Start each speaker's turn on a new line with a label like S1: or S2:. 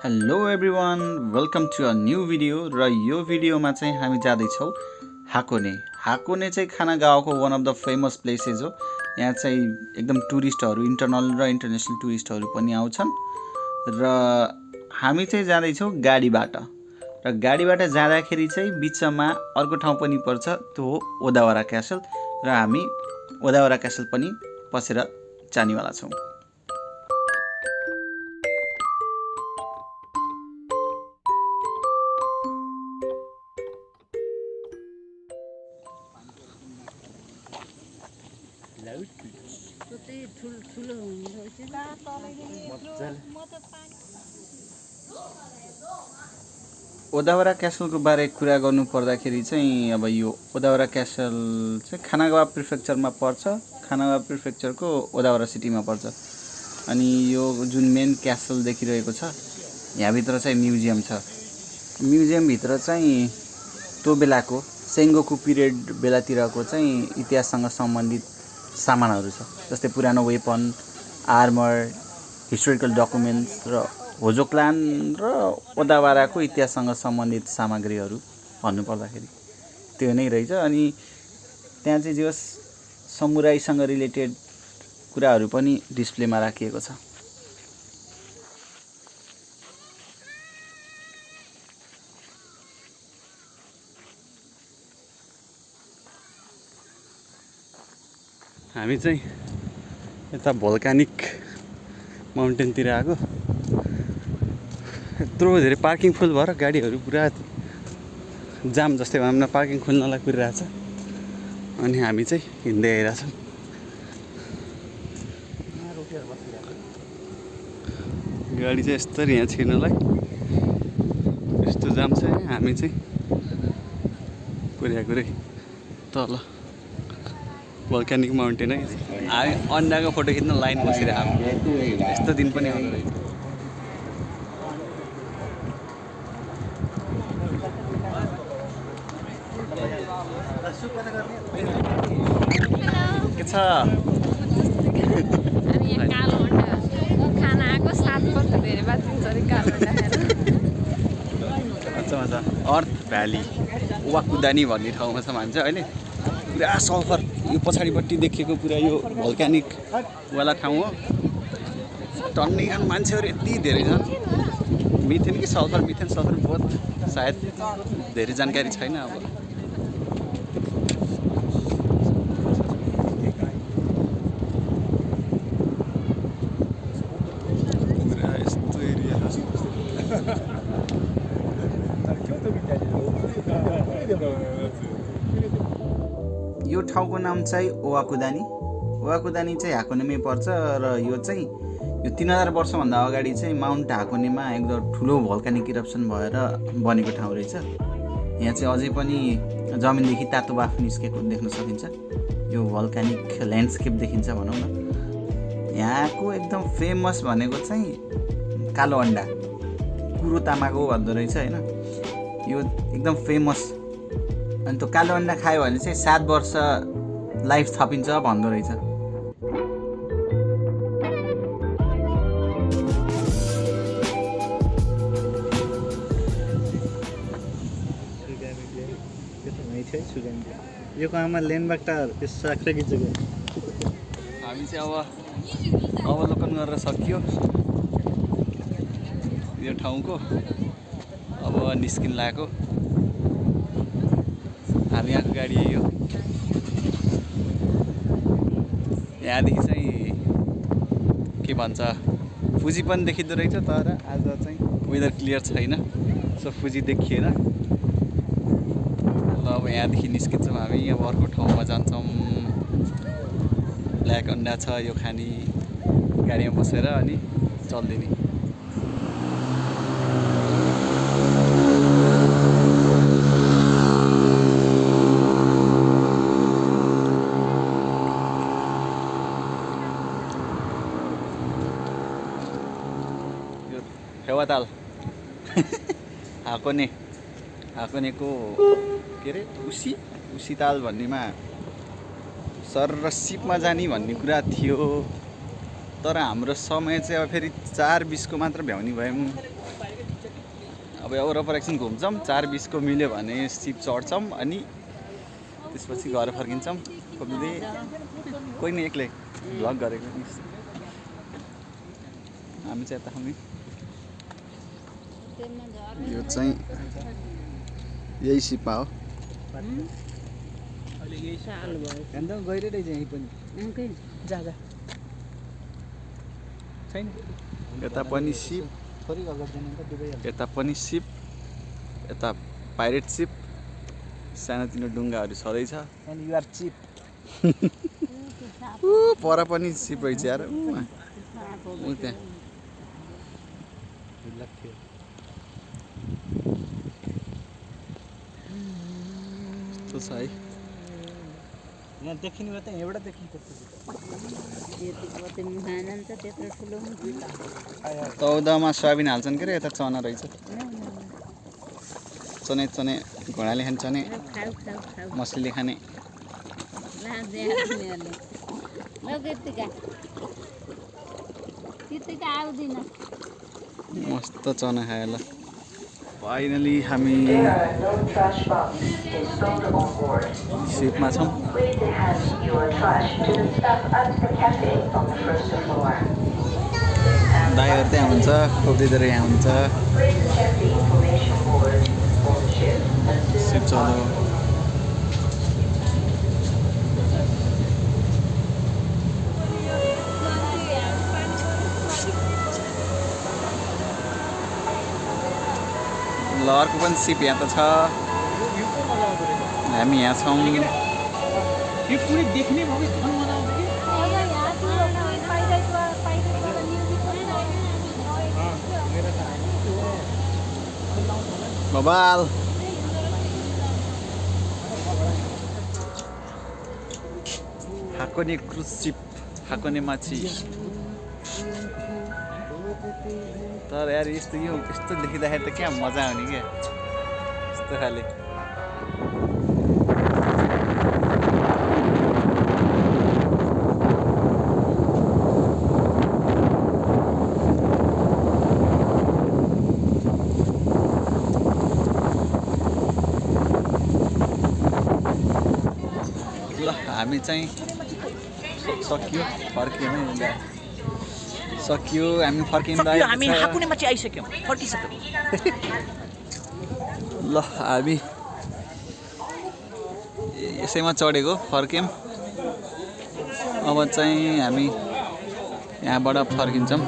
S1: Hello everyone, welcome to a new video. र यो भिडियोमा चाहिँ हामी जाँदैछौँ हाकोने। हाकोने चाहिँ खानागाउँको one of the famous places हो। यहाँ चाहिँ एकदम टुरिस्टहरू, इन्टरनल र इन्टरनेसनल टुरिस्टहरू पनि आउँछन्। र हामी चाहिँ जाँदैछौँ गाडीबाट। र गाडीबाट जाँदाखेरि चाहिँ बिचमा अर्को ठाउँ पनि पर्छ, त्यो हो ओदावरा क्यासल। र हामी ओदावरा क्यासल पनि पसेर जानेवाला छौँ। ओदावरा क्यासलको बारे कुरा गर्नु पर्दाखेरि चाहिँ अब यो ओदावरा क्यासल चाहिँ खानागावा प्रिफेक्चरमा पर्छ। खानागावा प्रिफेक्चरको ओदावरा सिटीमा पर्छ। अनि यो जुन मेन क्यासल देखिरहेको छ, यहाँभित्र चाहिँ म्युजियम छ। म्युजियमभित्र चाहिँ त्यो बेलाको सेङ्गोकु पिरियड बेलातिरको चाहिँ इतिहाससँग सम्बन्धित सामानहरू छ। जस्तै पुरानो वेपन, आर्मर, हिस्टोरिकल डकुमेन्ट्स र होजो क्लान र ओदावाराको इतिहाससँग सम्बन्धित सामग्रीहरू भन्नु पर्दाखेरि त्यो नै रहेछ। अनि त्यहाँ चाहिँ जे होस् समुराईसँग रिलेटेड कुराहरू पनि डिस्प्लेमा राखिएको छ। हामी चाहिँ यता भोल्कानिक माउन्टेनतिर आएको। यत्रो धेरै पार्किङ फुल भएर गाडीहरू पुरा जाम जस्तै भनौँ न, पार्किङ खुल्नलाई कुरिरहेछ। अनि हामी चाहिँ हिँड्दै आइरहेछौँ। गाडी चाहिँ यस्तरी यहाँ छिर्नलाई यस्तो जाम छ। हामी चाहिँ कुरै तल भोल्कानिक माउन्टेन है। हामी अन्डाको फोटो खिच्न लाइन बसिरहेको। यस्तो दिन पनि आउँदो रहेछ। के छ? अच्छा अर्थ भ्याली ओवाकुदानी भन्ने ठाउँमा छौँ हामी चाहिँ अहिले। पुरा सल्फर, यो पछाडिपट्टि देखिएको पुरा यो भोल्कानिक वाला ठाउँ हो। टन्नै खान मान्छेहरू यति धेरै छन्। मिथेन कि सल्फर, मिथेन सल्फर बहुत सायद धेरै जानकारी छैन। अब यस्तो एरिया यो ठाउँको नाम चाहिँ ओवाकुदानी। ओवाकुदानी चाहिँ हाकोनेमै पर्छ। र यो चाहिँ यो 3000 वर्षभन्दा अगाडि चाहिँ माउन्ट हाकोनेमा एकदम ठुलो भोल्कानिक इरप्सन भएर बनेको ठाउँ रहेछ। यहाँ चाहिँ अझै पनि जमिनदेखि तातो बाफ निस्केको देख्न सकिन्छ। यो भोल्कानिक ल्यान्डस्केप देखिन्छ भनौँ न। यहाँको एकदम फेमस भनेको चाहिँ कालो अन्डा, कुरो तामाको भन्दो रहेछ होइन। यो एकदम फेमस। अनि त्यो कालो अन्डा खायो भने चाहिँ 7 वर्ष लाइफ थपिन्छ भन्दो रहेछ।
S2: यो आमा ल्यान्डबाट साख्रे खिचेको।
S1: हामी चाहिँ अब अवलोकन गरेर सकियो यो ठाउँको। अब निस्किन लागेको। हामी यहाँको गाडी यही हो। यहाँदेखि चाहिँ के भन्छ, फुजी पनि देखिँदो रहेछ। तर आज चाहिँ वेदर क्लियर छैन, सो फुजी देखिएन। ल अब यहाँदेखि निस्किन्छौँ हामी। अब अर्को ठाउँमा जान्छौँ। ब्ल्याक अन्डा छ, यो खाने गाडीमा बसेर अनि चल्दिने। फेवाताल हाकोनेको के अरे उसी ताल भन्नेमा सर र सिपमा जाने भन्ने कुरा थियो। तर हाम्रो समय चाहिँ अब फेरि 4:20 को मात्र भ्याउने भयौँ। अब वरपर एकछिन घुम्छौँ 4:20 को मिल्यो भने सिप चढ्छौँ अनि त्यसपछि घर फर्किन्छौँ खोप्दै कोही नै एक्लै भ्लग गरेको नि हामी चाहिँ यता हामी यो चाहिँ यही सिपा हो
S2: गइरहेको रहेछ यहीँ पनि जागा छैन
S1: यता पनि सिप
S2: थोरै अगाडि जानु त डुबाइहाल्छ
S1: यता पनि सिप यता पाइरेट सिप सानोतिनो डुङ्गाहरू छँदैछ
S2: अनि युआर चिप
S1: पर पनि सिप रहेछ यार ऊ त्यहाँ
S2: थियो
S1: त्यो छ है
S2: यहाँ देखिने भए त यहाँबाट देखिन्छ
S1: तौदामा सोयाबिन हाल्छन् के अरे यता चना रहेछ चने चने घोडाले खाने चने मछलीले खाने मस्त चना खायो ल फाइनली हामी सिपमा छौँ दाइहरू त्यहाँ हुन्छ खोप्दैतिर यहाँ हुन्छ सिप चल्यो ल अर्को पनि सिप यहाँ त छ हामी यहाँ छौँ
S2: यो पुरै देख्ने भयो झन् मजा आउँछ कि
S1: बबाल हाकोने क्रुज सिप हाकोने माछी तर यार यस्तो देखिँदाखेरि त क्या मजा आउने क्या यस्तो खाले ल हामी चाहिँ सकियो फर्कियौँ सकियो हामी फर्किँदा
S2: हामी हाकुने माछी आइसक्यौँ फर्किसक्यौँ
S1: ल हामी यसैमा चढेको फर्क्यौँ अब चाहिँ हामी यहाँबाट फर्किन्छौँ